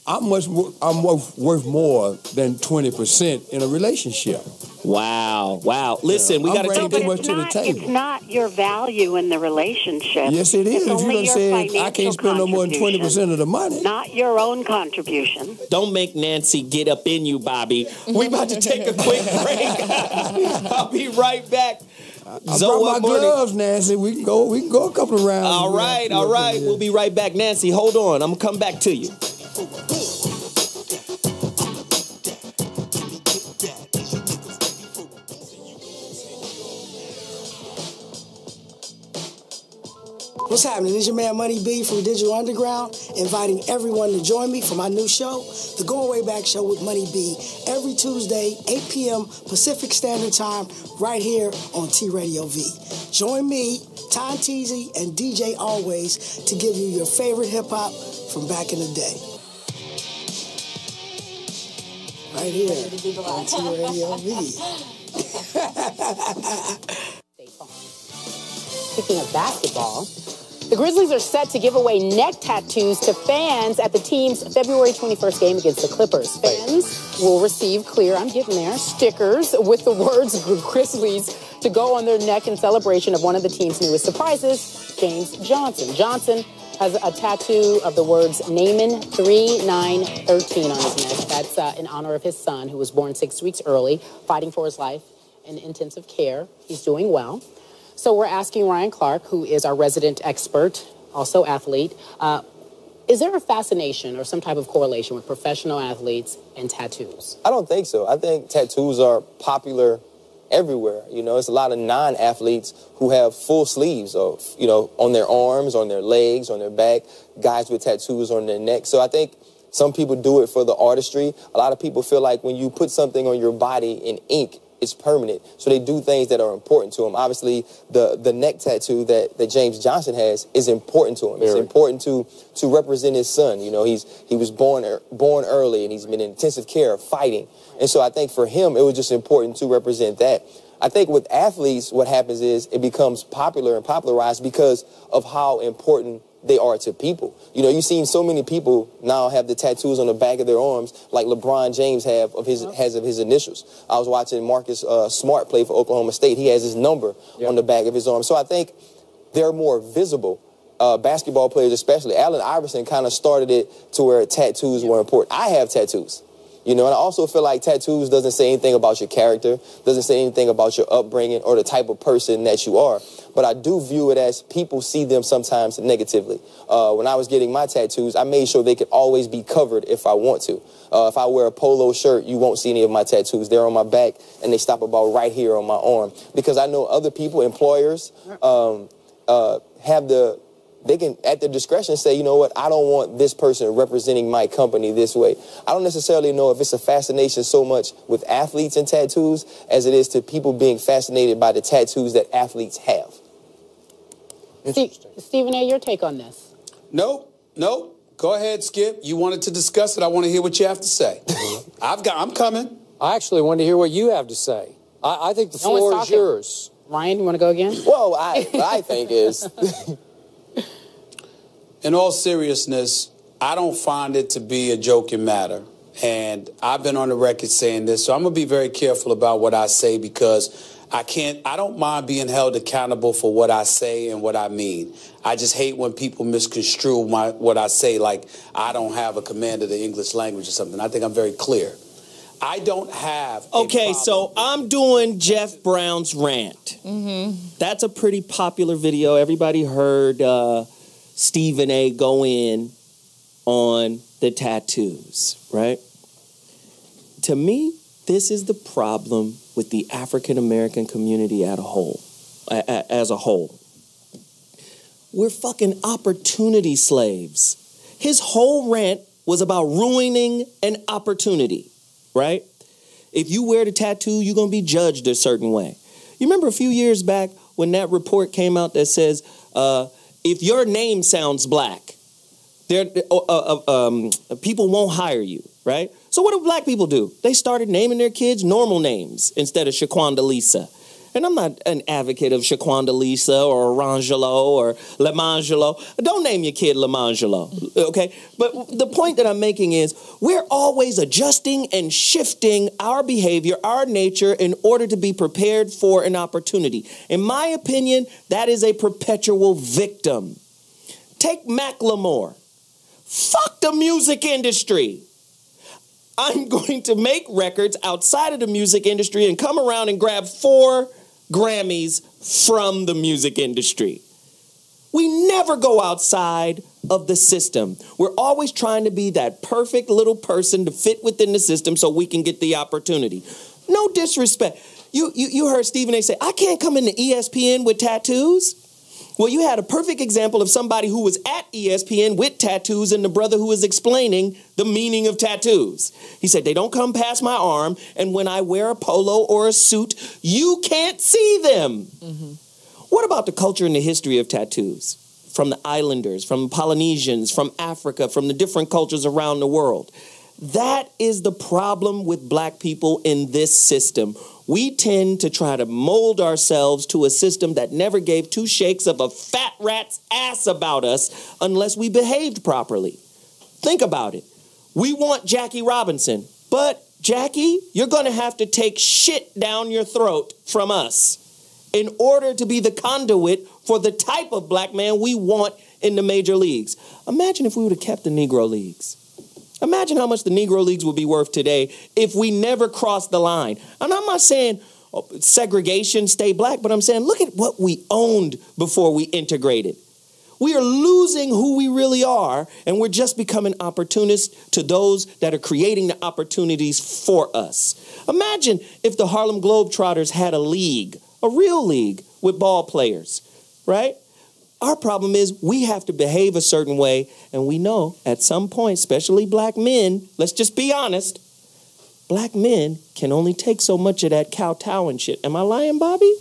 I'm worth more than 20% in a relationship. Wow. Listen, we got to take too much to the table. It's not your value in the relationship. Yes, it is. It's If you done said I can't spend no more than 20% of the money. Not your own contribution. Don't make Nancy get up in you, Bobby. We about to take a quick break. I'll be right back. I brought my gloves, Nancy. We can go a couple of rounds. All right. We'll be right back. Nancy, hold on. I'm going to come back to you. What's happening? This is your man Money B from Digital Underground, inviting everyone to join me for my new show, The Going Way Back Show with Money B, every Tuesday, 8 p.m. Pacific Standard Time, right here on TradioV. Join me, Tom Teasy, and DJ Always to give you your favorite hip-hop from back in the day. Right here on TradioV. Speaking of basketball, the Grizzlies are set to give away neck tattoos to fans at the team's February 21st game against the Clippers. Fans will receive stickers with the words Grizzlies to go on their neck in celebration of one of the team's newest surprises, James Johnson. Johnson has a tattoo of the words Naaman 3913 on his neck. That's in honor of his son, who was born 6 weeks early, fighting for his life in intensive care. He's doing well. So we're asking Ryan Clark, who is our resident expert, also athlete, is there a fascination or some type of correlation with professional athletes and tattoos? I don't think so. I think tattoos are popular everywhere. You know, it's a lot of non-athletes who have full sleeves, of, you know, on their arms, on their legs, on their back, guys with tattoos on their neck. So I think some people do it for the artistry. A lot of people feel like when you put something on your body in ink, it's permanent. So they do things that are important to them. Obviously, the neck tattoo that James Johnson has is important to him. It's important to represent his son. You know, he was born early, and he's been in intensive care fighting. And so I think for him, it was just important to represent that. I think with athletes, what happens is it becomes popular and popularized because of how important they are to people. You know, you've seen so many people now have the tattoos on the back of their arms like LeBron James has of his initials. I was watching Marcus Smart play for Oklahoma State. He has his number on the back of his arm. So I think they're more visible. Basketball players especially. Allen Iverson kind of started it to where tattoos were important. I have tattoos. You know, and I also feel like tattoos doesn't say anything about your character, doesn't say anything about your upbringing or the type of person that you are. But I do view it as people see them sometimes negatively. When I was getting my tattoos, I made sure they could always be covered if I want to. If I wear a polo shirt, you won't see any of my tattoos. They're on my back, and they stop about right here on my arm. Because I know other people, employers, they can, at their discretion, say, you know what, I don't want this person representing my company this way. I don't necessarily know if it's a fascination so much with athletes and tattoos as it is to people being fascinated by the tattoos that athletes have. Stephen A., your take on this? Nope. Go ahead, Skip. You wanted to discuss it. I want to hear what you have to say. I'm coming. I actually want to hear what you have to say. I think the floor is yours. Ryan, you want to go again? Well, what I think is... In all seriousness, I don't find it to be a joking matter. And I've been on the record saying this, so I'm going to be very careful about what I say because I don't mind being held accountable for what I say and what I mean. I just hate when people misconstrue what I say, like I don't have a command of the English language or something. I think I'm very clear. I don't have Okay, so I'm doing Geoff Brown's rant. That's a pretty popular video. Everybody heard... Stephen A. go in on the tattoos, right? To me, this is the problem with the African-American community as a whole. We're fucking opportunity slaves. His whole rant was about ruining an opportunity, right? If you wear the tattoo, you're going to be judged a certain way. You remember a few years back when that report came out that says... if your name sounds black, people won't hire you, right? So what do black people do? They started naming their kids normal names instead of Shaquanda Lisa. And I'm not an advocate of Shaquanda Lisa or Orangelo or Lemangelo. Don't name your kid Lemangelo, okay? But the point that I'm making is we're always adjusting and shifting our behavior, our nature, in order to be prepared for an opportunity. In my opinion, that is a perpetual victim. Take Macklemore. Fuck the music industry. I'm going to make records outside of the music industry and come around and grab 4 Grammys from the music industry. We never go outside of the system. We're always trying to be that perfect little person to fit within the system so we can get the opportunity. No disrespect. You heard Stephen A. say, I can't come into ESPN with tattoos. Well, you had a perfect example of somebody who was at ESPN with tattoos and the brother who was explaining the meaning of tattoos. He said, they don't come past my arm, and when I wear a polo or a suit, you can't see them. Mm-hmm. What about the culture and the history of tattoos? From the islanders, from Polynesians, from Africa, from the different cultures around the world. That is the problem with black people in this system. We tend to try to mold ourselves to a system that never gave 2 shakes of a fat rat's ass about us unless we behaved properly. Think about it. We want Jackie Robinson, but Jackie, you're going to have to take shit down your throat from us in order to be the conduit for the type of black man we want in the major leagues. Imagine if we would have kept the Negro Leagues. Imagine how much the Negro Leagues would be worth today if we never crossed the line. And I'm not saying segregation, stay black, but I'm saying look at what we owned before we integrated. We are losing who we really are, and we're just becoming opportunists to those that are creating the opportunities for us. Imagine if the Harlem Globetrotters had a league, a real league with ball players, right? Our problem is we have to behave a certain way, and we know at some point, especially black men, let's just be honest, black men can only take so much of that kowtow and shit. Am I lying, Bobby?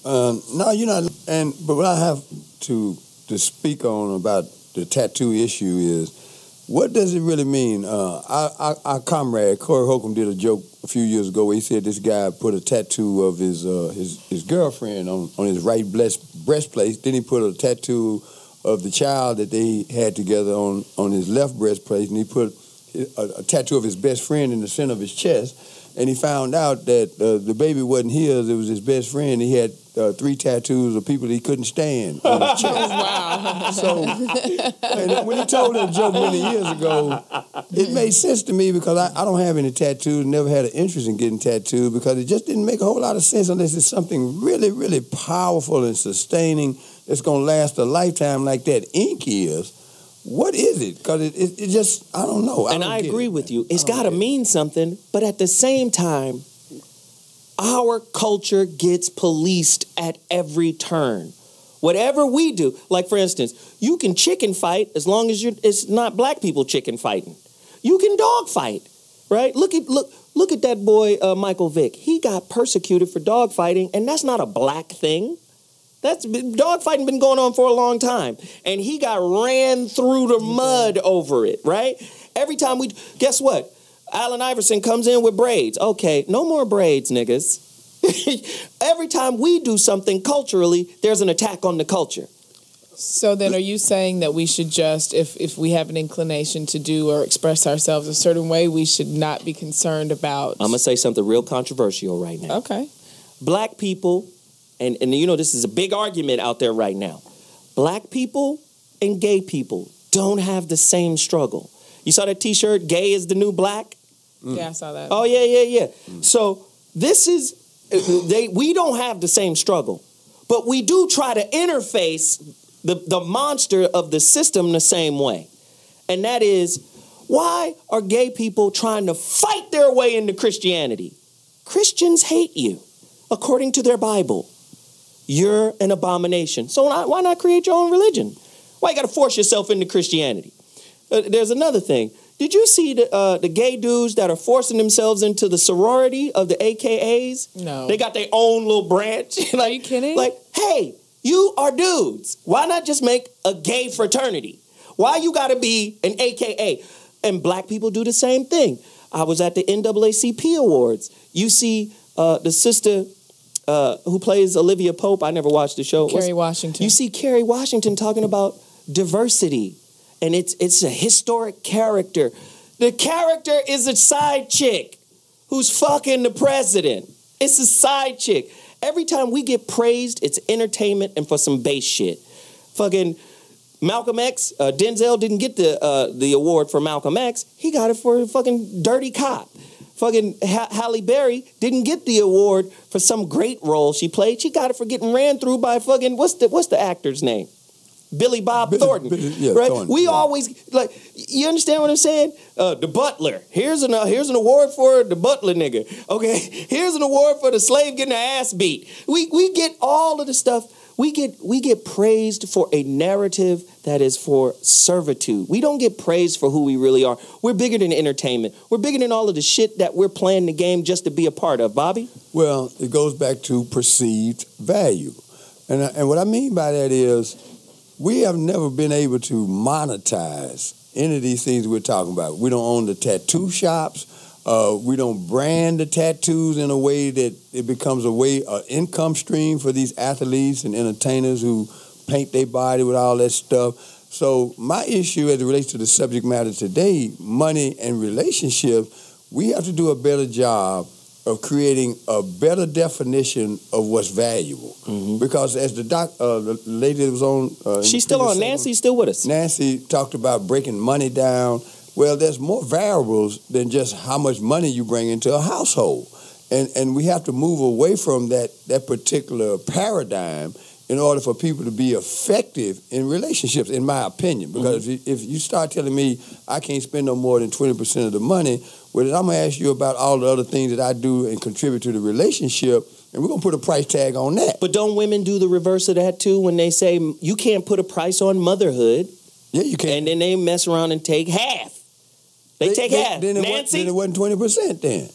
No, you're not. But what I have to speak on about the tattoo issue is, what does it really mean? Our comrade, Corey Holcomb, did a joke a few years ago where he said this guy put a tattoo of his girlfriend on his right breastplate. Then he put a tattoo of the child that they had together on his left breastplate. And he put a tattoo of his best friend in the center of his chest. And he found out that the baby wasn't his, it was his best friend. He had 3 tattoos of people that he couldn't stand on his chest. Wow. So, and when he told that joke many years ago, it made sense to me because I don't have any tattoos, never had an interest in getting tattooed because it just didn't make a whole lot of sense unless it's something really, really powerful and sustaining that's going to last a lifetime like that ink is. What is it? Because it just, I don't know. And I agree with you. It's got to mean something, but at the same time, our culture gets policed at every turn. Whatever we do, like for instance, you can chicken fight as long as it's not black people chicken fighting. You can dog fight, right? Look at that boy Michael Vick. He got persecuted for dog fighting, and that's not a black thing. Dog fighting been going on for a long time. And he got ran through the mud over it, right? Every time guess what? Allen Iverson comes in with braids. Okay, no more braids, niggas. Every time we do something culturally, there's an attack on the culture. So then are you saying that we should just, if we have an inclination to do or express ourselves a certain way, we should not be concerned about... I'm going to say something real controversial right now. Okay. Black people... And you know, this is a big argument out there right now. Black people and gay people don't have the same struggle. You saw that T-shirt, gay is the new black? Yeah, I saw that. Oh, yeah. So this is, we don't have the same struggle. But we do try to interface the monster of the system the same way. And that is, why are gay people trying to fight their way into Christianity? Christians hate you, according to their Bible. You're an abomination. So why not create your own religion? Why you got to force yourself into Christianity? There's another thing. Did you see the gay dudes that are forcing themselves into the sorority of the AKAs? No. They got their own little branch. Are you kidding? Like, hey, you are dudes. Why not just make a gay fraternity? Why you got to be an AKA? And black people do the same thing. I was at the NAACP Awards. You see the sister... who plays Olivia Pope. I never watched the show. Kerry Washington. You see Kerry Washington talking about diversity, and it's a historic character. The character is a side chick who's fucking the president. It's a side chick. Every time we get praised, it's entertainment and for some base shit. Fucking Malcolm X, Denzel didn't get the award for Malcolm X. He got it for fucking Dirty Cop. Fucking Halle Berry didn't get the award for some great role she played. She got it for getting ran through by fucking what's the actor's name? Billy Bob Thornton, right? Thornton, we always like. You understand what I'm saying? The Butler. Here's an award for the Butler nigga. Okay, here's an award for the slave getting her ass beat. We get all of the stuff. We get praised for a narrative that is for servitude. We don't get praised for who we really are. We're bigger than entertainment. We're bigger than all of the shit that we're playing the game just to be a part of. Bobby? Well, it goes back to perceived value, and what I mean by that is, we have never been able to monetize any of these things we're talking about. We don't own the tattoo shops. We don't brand the tattoos in a way that it becomes an income stream for these athletes and entertainers who paint their body with all that stuff. So my issue as it relates to the subject matter today, money and relationships, we have to do a better job of creating a better definition of what's valuable. Mm-hmm. Because as the lady that was on... she's still on. Nancy's still with us. Nancy talked about breaking money down. Well, there's more variables than just how much money you bring into a household. And we have to move away from that particular paradigm in order for people to be effective in relationships, in my opinion. Because if you start telling me I can't spend no more than 20% of the money, well, then I'm going to ask you about all the other things that I do and contribute to the relationship, and we're going to put a price tag on that. But don't women do the reverse of that, too, when they say you can't put a price on motherhood? Yeah, you can. And then they mess around and take half. They take half. Then Nancy? Then it wasn't 20% then.